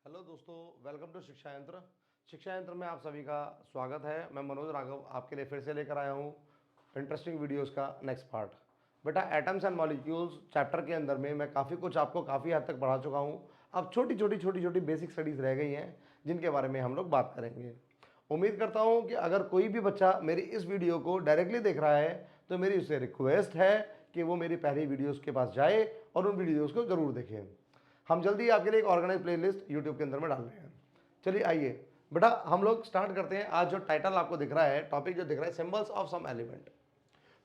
Hello दोस्तों, welcome to शिक्षा यंत्र। शिक्षा यंत्र में आप सभी का स्वागत है। मैं मनोज राघव आपके लिए फिर से लेकर आया हूँ इंटरेस्टिंग वीडियोस का नेक्स्ट पार्ट। बेटा, एटम्स एंड मॉलिक्यूल्स चैप्टर के अंदर में मैं काफ़ी कुछ आपको काफ़ी हद तक पढ़ा चुका हूँ। अब छोटी छोटी बेसिक स्टडीज़ रह गई हैं जिनके बारे में हम लोग बात करेंगे। उम्मीद करता हूँ कि अगर कोई भी बच्चा मेरी इस वीडियो को डायरेक्टली देख रहा है तो मेरी उससे रिक्वेस्ट है कि वो मेरी पहली वीडियोज़ के पास जाए और उन वीडियोज़ को ज़रूर देखें। हम जल्दी आपके लिए एक ऑर्गेनाइज प्लेलिस्ट यूट्यूब के अंदर में डाल रहे हैं। चलिए आइए बेटा, हम लोग स्टार्ट करते हैं। आज जो टाइटल आपको दिख रहा है, टॉपिक जो दिख रहा है, सिंबल्स ऑफ सम एलिमेंट।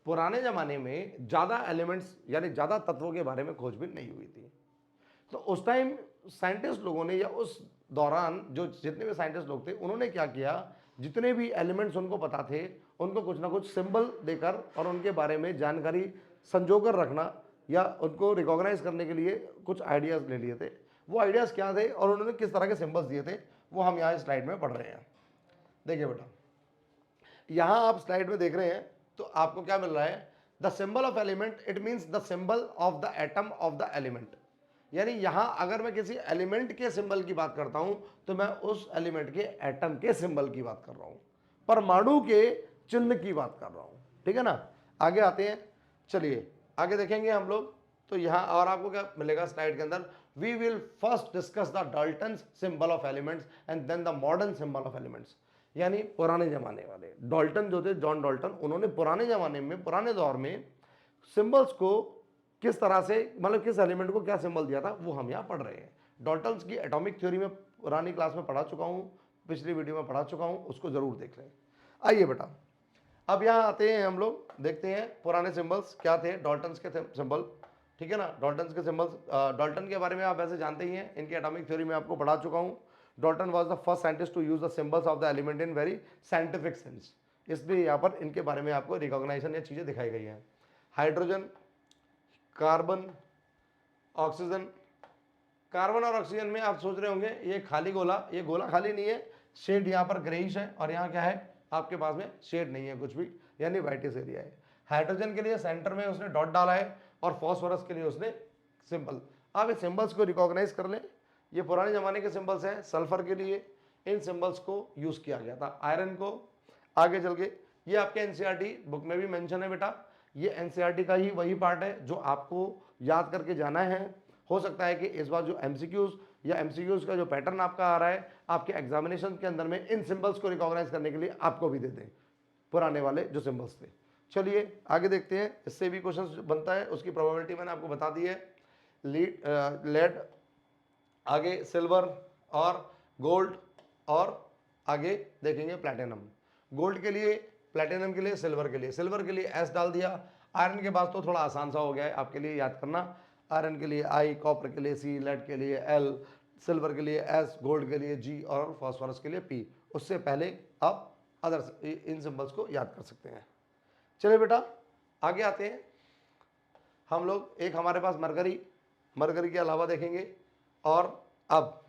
पुराने जमाने में ज़्यादा एलिमेंट्स यानी ज़्यादा तत्वों के बारे में खोजबीन नहीं हुई थी। तो उस टाइम साइंटिस्ट लोगों ने, या उस दौरान जो जितने भी साइंटिस्ट लोग थे, उन्होंने क्या किया, जितने भी एलिमेंट्स उनको पता थे उनको कुछ ना कुछ सिंबल देकर और उनके बारे में जानकारी संजोकर रखना या उनको रिकॉग्नाइज करने के लिए कुछ आइडियाज़ ले लिए थे। वो आइडियाज़ क्या थे और उन्होंने किस तरह के सिंबल्स दिए थे, वो हम यहाँ स्लाइड में पढ़ रहे हैं। देखिए बेटा, यहाँ आप स्लाइड में देख रहे हैं तो आपको क्या मिल रहा है, the symbol of element, it means the symbol of the atom of the element. यानी यहां अगर मैं किसी एलिमेंट के सिंबल की बात करता हूं तो मैं उस एलिमेंट के एटम के सिंबल की बात कर रहा हूं, परमाणु के चिन्ह की बात कर रहा हूं। ठीक है ना। आगे आते हैं, चलिए आगे देखेंगे हम लोग। तो यहां और आपको क्या मिलेगा स्लाइड के अंदर, we will first discuss the Dalton symbol of elements and then the modern symbol of elements. यानी पुराने जमाने वाले डाल्टन जो थे, जॉन डाल्टन, उन्होंने पुराने जमाने में, पुराने दौर में सिंबल्स को किस तरह से, मतलब किस एलिमेंट को क्या सिंबल दिया था, वो हम यहाँ पढ़ रहे हैं। डाल्टन्स की एटॉमिक थ्योरी में पुरानी क्लास में पढ़ा चुका हूँ, पिछली वीडियो में पढ़ा चुका हूँ, उसको जरूर देख लें। आइए बेटा, अब यहाँ आते हैं, हम लोग देखते हैं पुराने सिंबल्स क्या थे, डाल्टन्स के सिंबल। ठीक है ना। डाल्टन्स के सिंबल्स, डाल्टन के बारे में आप वैसे जानते ही हैं, इनकी एटॉमिक थ्योरी में आपको पढ़ा चुका हूँ। Dalton was the first scientist to use the symbols of the element in very scientific sense. इसलिए यहाँ पर इनके बारे में आपको रिकॉग्नाइजेशन या चीज़ें दिखाई गई हैं। Hydrogen, carbon, oxygen. कार्बन और ऑक्सीजन में आप सोच रहे होंगे ये खाली गोला, ये गोला खाली नहीं है, शेड यहाँ पर ग्रेइश है और यहाँ क्या है आपके पास में, शेड नहीं है कुछ भी, यानी वाइटिस एरिया है। हाइड्रोजन के लिए सेंटर में उसने डॉट डाला है और फॉस्फोरस के लिए उसने सिंबल। आप इस सिंबल्स को रिकॉग्नाइज कर लें, ये पुराने जमाने के सिंबल्स हैं। सल्फर के लिए इन सिंबल्स को यूज किया गया था, आयरन को। आगे चल के ये आपके एनसीईआरटी बुक में भी मेंशन है बेटा, ये एनसीईआरटी का ही वही पार्ट है जो आपको याद करके जाना है। हो सकता है कि इस बार जो एमसीक्यूज या एमसीक्यूज का जो पैटर्न आपका आ रहा है, आपके एग्जामिनेशन के अंदर में इन सिंबल्स को रिकॉग्नाइज करने के लिए आपको भी दे दें, पुराने वाले जो सिंबल्स थे। चलिए आगे देखते हैं, इससे भी क्वेश्चन बनता है, उसकी प्रोबेबिलिटी मैंने आपको बता दी है। लेड, आगे सिल्वर और गोल्ड, और आगे देखेंगे प्लैटिनम। गोल्ड के लिए, प्लैटिनम के लिए, सिल्वर के लिए। सिल्वर के लिए एस डाल दिया। आयरन के बाद तो थोड़ा आसान सा हो गया है आपके लिए याद करना। आयरन के लिए आई, कॉपर के लिए सी, लेड के लिए एल, सिल्वर के लिए एस, गोल्ड के लिए जी और फॉस्फोरस के लिए पी। उससे पहले आप अदर इन सिंबल्स को याद कर सकते हैं। चलिए बेटा आगे आते हैं हम लोग। एक हमारे पास मरकरी, मरकरी के अलावा देखेंगे। और अब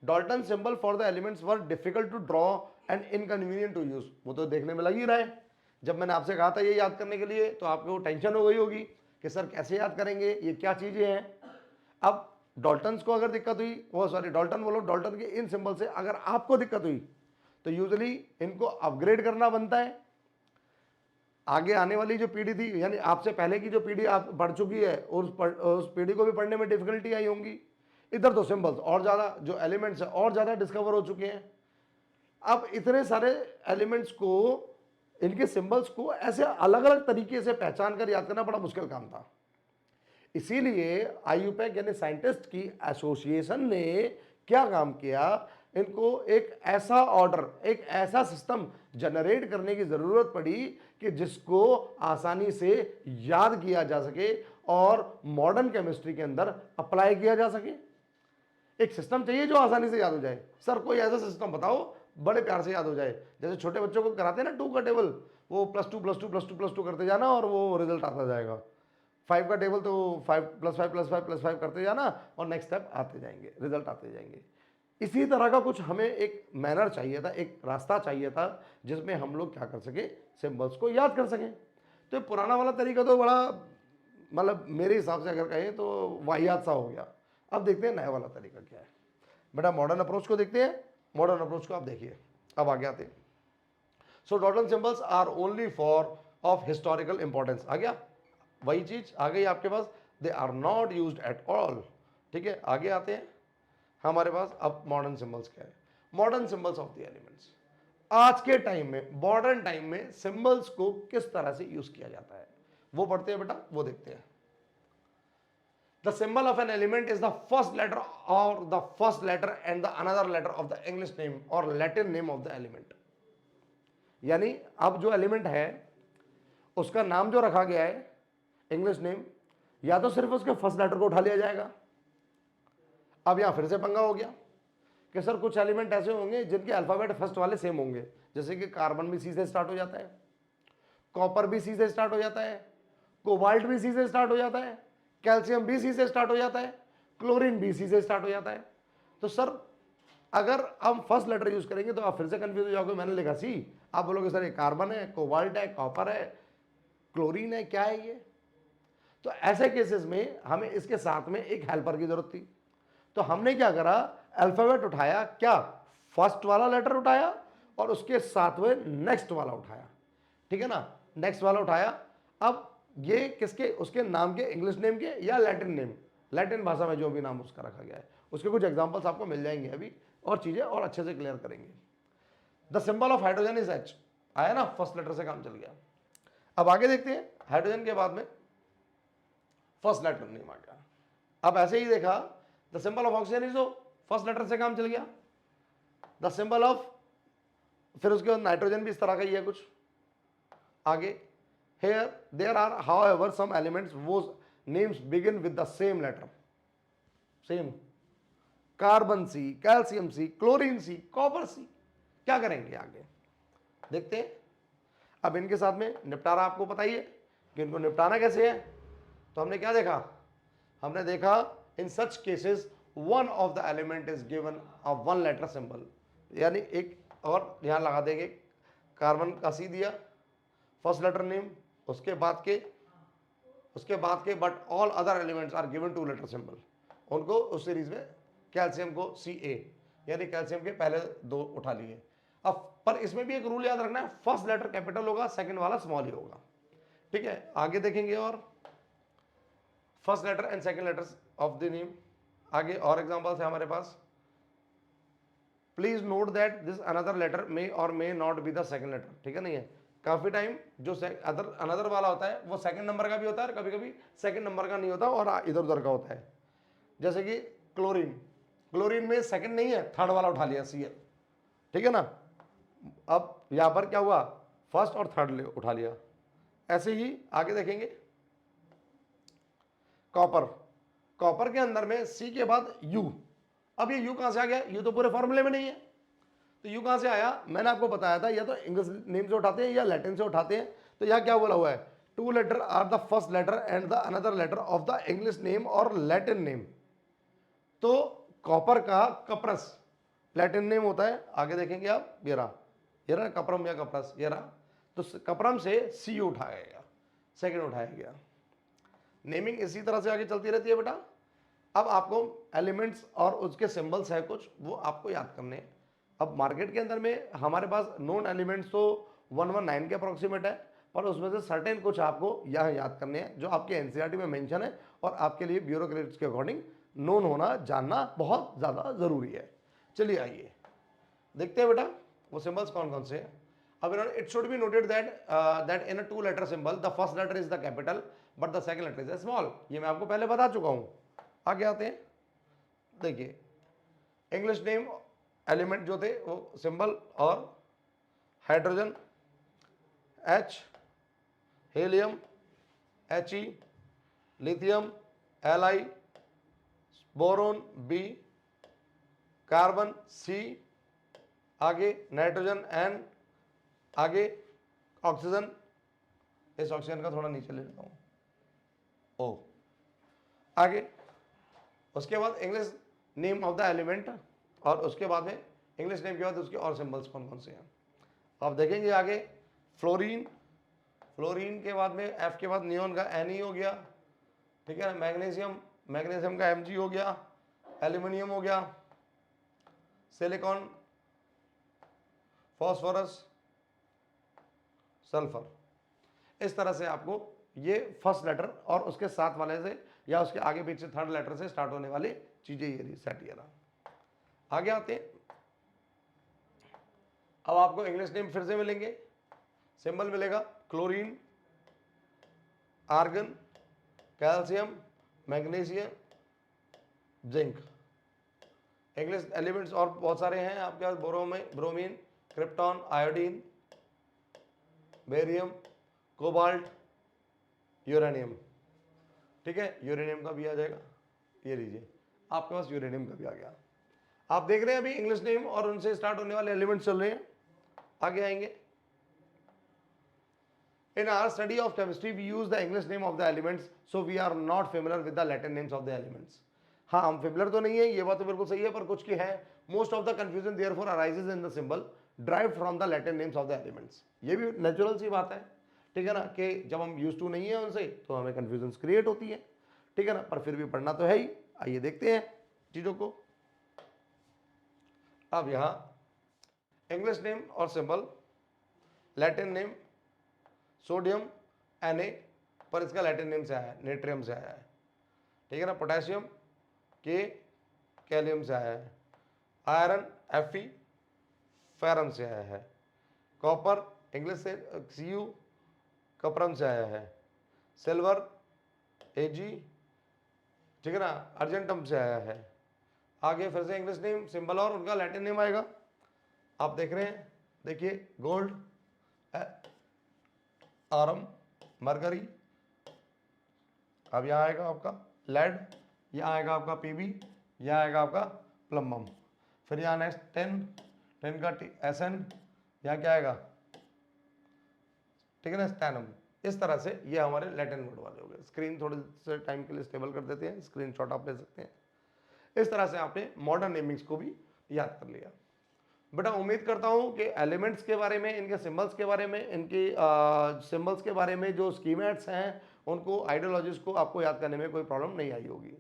Dalton symbol for the elements were difficult to draw and inconvenient to use. वो तो देखने में लग ही रहा है, जब मैंने आपसे कहा था ये याद करने के लिए तो आपको टेंशन हो गई होगी कि सर कैसे याद करेंगे, ये क्या चीजें हैं। अब डाल्टन्स को अगर दिक्कत हुई, वो सॉरी डाल्टन बोलो, डाल्टन के इन सिंबल से अगर आपको दिक्कत हुई तो यूजुअली इनको अपग्रेड करना बनता है। आगे आने वाली जो पीढ़ी थी, यानी आपसे पहले की जो पीढ़ी आप बढ़ चुकी है, उस पीढ़ी को भी पढ़ने में डिफिकल्टी आई होंगी। इधर तो सिंबल्स और ज़्यादा, जो एलिमेंट्स है और ज़्यादा डिस्कवर हो चुके हैं। अब इतने सारे एलिमेंट्स को, इनके सिंबल्स को ऐसे अलग अलग तरीके से पहचान कर याद करना बड़ा मुश्किल काम था। इसीलिए आईयूपैक यानी साइंटिस्ट की एसोसिएशन ने क्या काम किया, इनको एक ऐसा ऑर्डर, एक ऐसा सिस्टम जनरेट करने की जरूरत पड़ी कि जिसको आसानी से याद किया जा सके और मॉडर्न केमिस्ट्री के अंदर अप्लाई किया जा सके। एक सिस्टम चाहिए जो आसानी से याद हो जाए। सर कोई ऐसा सिस्टम बताओ बड़े प्यार से याद हो जाए, जैसे छोटे बच्चों को कराते हैं ना 2 का टेबल, वो +2 करते जाना और वो रिजल्ट आता जाएगा। 5 का टेबल तो 5 +5 +5 +5 करते जाना और नेक्स्ट स्टेप आते जाएंगे, रिजल्ट आते जाएंगे। इसी तरह का कुछ हमें एक मैनर चाहिए था, एक रास्ता चाहिए था जिसमें हम लोग क्या कर सके, सिंबल्स को याद कर सकें। तो पुराना वाला तरीका तो बड़ा, मतलब मेरे हिसाब से अगर कहें तो वाहियात सा हो गया। अब देखते हैं नया वाला तरीका क्या है। बेटा मॉडर्न अप्रोच को देखते हैं, मॉडर्न अप्रोच को आप देखिए, अब आगे आते हैं। So Dalton symbols are only for of historical importance, आ गया वही चीज आ गई आपके पास, they are not used at all. ठीक है, आगे आते हैं हमारे पास। अब मॉडर्न सिंबल्स क्या है, modern symbols of the elements. आज के टाइम में, मॉडर्न टाइम में सिंबल्स को किस तरह से यूज किया जाता है वो पढ़ते हैं बेटा, वो देखते हैं। The symbol of an element is the first letter और the first letter and the another letter of the English name और Latin name of the element. यानी अब जो एलिमेंट है उसका नाम जो रखा गया है इंग्लिश नेम, या तो सिर्फ उसके फर्स्ट लेटर को उठा लिया जाएगा। अब यहां फिर से पंगा हो गया कि सर कुछ एलिमेंट ऐसे होंगे जिनके अल्फाबेट फर्स्ट वाले सेम होंगे, जैसे कि कार्बन भी सी से स्टार्ट हो जाता है, कॉपर भी सी से स्टार्ट हो जाता है, कोबाल्ट भी सी से स्टार्ट हो जाता है, कैल्शियम भी सी से स्टार्ट हो जाता है, क्लोरीन भी सी से स्टार्ट हो जाता है। तो सर अगर हम फर्स्ट लेटर यूज करेंगे तो आप फिर से कंफ्यूज हो जाओगे, मैंने लिखा सी, आप बोलोगे सर ये कार्बन है, कोबाल्ट है, कॉपर है, क्लोरीन है, क्या है ये। तो ऐसे केसेस में हमें इसके साथ में एक हेल्पर की जरूरत थी। तो हमने क्या करा, अल्फाबेट उठाया, क्या फर्स्ट वाला लेटर उठाया और उसके साथ में नेक्स्ट वाला उठाया, ठीक है ना, नेक्स्ट वाला उठाया। अब ये किसके, उसके नाम के, इंग्लिश नेम के या लैटिन नेम, लैटिन भाषा में जो भी नाम उसका रखा गया है, उसके कुछ एग्जांपल्स आपको मिल जाएंगे अभी, और चीजें और अच्छे से क्लियर करेंगे। The symbol of hydrogen is H, आया ना, फर्स्ट लेटर से काम चल गया। अब आगे देखते हैं, हाइड्रोजन के बाद में फर्स्ट लेटर नेम आ गया। अब ऐसे ही देखा, the symbol of oxygen is O, first letter से काम चल गया। द सिंबल ऑफ, फिर उसके बाद नाइट्रोजन भी इस तरह का ही है कुछ। आगे, here there are however some elements वो names begin with the same letter, same, carbon C, calcium C, chlorine C, copper C. क्या करेंगे आगे देखते हैं। अब इनके साथ में निपटारा आपको पता ही है कि इनको निपटाना कैसे है। तो हमने क्या देखा, हमने देखा in such cases one of the element is given a one letter symbol, यानी एक और यहां लगा देंगे, कार्बन का सी दिया फर्स्ट लेटर नेम, उसके बाद के but all other elements are given two letter symbol, उनको उस सीरीज में कैल्शियम को सी ए, यानी कैल्शियम के पहले दो उठा लिए। अब पर इसमें भी एक रूल याद रखना है, फर्स्ट लेटर कैपिटल होगा, सेकंड वाला स्मॉल ही होगा, ठीक है। आगे देखेंगे, और first letter and second letters of the name. आगे और एग्जांपल्स है हमारे पास, please note that this another letter may or may not be the second letter, ठीक है। नहीं है, काफी टाइम जो अनदर वाला होता है वो सेकंड नंबर का भी होता है और कभी कभी सेकंड नंबर का नहीं होता और इधर उधर का होता है। जैसे कि क्लोरीन, क्लोरीन में सेकंड नहीं है, थर्ड वाला उठा लिया Cl, ठीक है ना। अब यहां पर क्या हुआ, फर्स्ट और थर्ड उठा लिया। ऐसे ही आगे देखेंगे, कॉपर, कॉपर के अंदर में सी के बाद यू। अब ये यू कहां से आ गया, यू तो पूरे फॉर्मूले में नहीं है, तो यू कहां से आया, मैंने आपको बताया था या तो इंग्लिश नेम से उठाते हैं या लैटिन से उठाते हैं। तो यहां क्या बोला हुआ है, two letter are the first letter and the another letter of the English name और लैटिन नेम। तो कॉपर का कपरस लैटिन नेम होता है, आगे देखेंगे आप, ये रहा कपरम या कपरस, ये रहा। तो कपरम से सी उठाया गया, सेकंड उठाया गया। नेमिंग इसी तरह से आगे चलती रहती है बेटा। अब आपको एलिमेंट्स और उसके सिंबल्स है कुछ, वो आपको याद करने हैं। अब मार्केट के अंदर में हमारे पास नोन एलिमेंट्स तो 119 के अप्रोक्सीमेट है, पर उसमें से सर्टेन कुछ आपको यहाँ याद करने हैं जो आपके एनसीईआरटी में मेंशन है और आपके लिए ब्यूरोक्रेट्स के अकॉर्डिंग नोन होना, जानना बहुत ज़्यादा ज़रूरी है। चलिए आइए देखते हैं बेटा वो सिंबल्स कौन कौन से हैं। अब इन्होंने, it should be noted that in a two letter symbol the first letter is the capital but the second letter is small. ये मैं आपको पहले बता चुका हूं। आगे आते हैं, देखिए इंग्लिश नेम एलिमेंट जो थे वो सिंबल, और hydrogen H, helium He, lithium Li, boron B, carbon C, आगे नाइट्रोजन N, आगे ऑक्सीजन, इस ऑक्सीजन का थोड़ा नीचे ले लेता हूं, O। आगे उसके बाद English name of the element, और उसके बाद में इंग्लिश नेम के बाद उसके और सिंबल्स कौन कौन से हैं आप देखेंगे। आगे फ्लोरीन, फ्लोरीन के बाद में F के बाद नियोन का Ne हो गया, ठीक है। मैग्नीशियम, मैग्नीशियम का Mg हो गया, एल्यूमिनियम हो गया, सिलिकॉन, फॉस्फोरस, सल्फर। इस तरह से आपको ये फर्स्ट लेटर और उसके साथ वाले से या उसके आगे पीछे थर्ड लेटर से स्टार्ट होने वाली चीजें ये सेट ये रहा। आगे आते हैं, अब आपको इंग्लिश नेम फिर से मिलेंगे। सिंबल मिलेगा chlorine, argon, calcium, magnesium, zinc. English elements और बहुत सारे हैं आपके पास, bromine, krypton, iodine, barium, cobalt, uranium. ठीक है, यूरेनियम का भी आ जाएगा, ये लीजिए आपके पास यूरेनियम का भी आ गया। आप देख रहे हैं अभी इंग्लिश नेम और उनसे स्टार्ट होने वाले एलिमेंट्स चल रहे हैं। आगे आएंगे, in our study of chemistry we use the English name of the elements, so we are not familiar with the Latin names of the elements। हाँ, हम फेमिलर तो नहीं है, ये बात तो बिल्कुल सही है, पर कुछ की है। Most of the confusion therefore arises in the symbol derived from the Latin names of the elements. ये भी नेचुरल सी बात है, ठीक है ना, कि जब हम यूज टू नहीं है उनसे तो हमें कंफ्यूजन क्रिएट होती है, ठीक है ना, पर फिर भी पढ़ना तो है ही। आइए देखते हैं चीजों को। अब यहां इंग्लिश नेम और symbol, Latin name sodium Na, पर इसका लैटिन नेम से आया है, नेट्रियम से आया है, ठीक है ना। पोटेशियम के, कैलियम से आया है। आयरन Fe, फेरम से आया है। कॉपर इंग्लिश से Cu, कपरम से आया है। सिल्वर Ag, ठीक है ना, अर्जेंटम से आया है। आगे फिर से इंग्लिश नेम, सिंबल और उनका लैटिन नेम आएगा, आप देख रहे हैं, देखिए गोल्ड, आरम, मरकरी। अब यहाँ आएगा आपका लेड, यहाँ आएगा आपका Pb, यहाँ आएगा आपका प्लम्बम। फिर यहाँ नेक्स्ट टेन का Sn, यहाँ क्या आएगा, ठीक है ना, स्टैनम। इस तरह से ये हमारे लैटिन वर्ड वाले हो गए। स्क्रीन थोड़े से टाइम के लिए स्टेबल कर देते हैं, स्क्रीनशॉट आप ले सकते हैं। इस तरह से आपने मॉडर्न नेमिंग्स को भी याद कर लिया। बेटा उम्मीद करता हूं कि एलिमेंट्स के बारे में, इनके सिंबल्स के बारे में, इनके सिंबल्स के बारे में जो स्कीमेट्स हैं, उनको, आइडियोलॉजीज को आपको याद करने में कोई प्रॉब्लम नहीं आई होगी।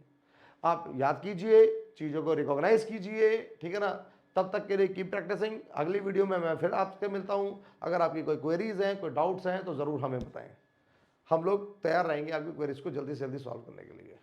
आप याद कीजिए, चीज़ों को रिकॉग्नाइज कीजिए, ठीक है ना। तब तक के लिए कीप प्रैक्टिसिंग। अगली वीडियो में मैं फिर आपसे मिलता हूं। अगर आपकी कोई क्वेरीज हैं, कोई डाउट्स हैं तो ज़रूर हमें बताएं। हम लोग तैयार रहेंगे आपकी क्वेरीज को जल्दी से जल्दी सॉल्व करने के लिए।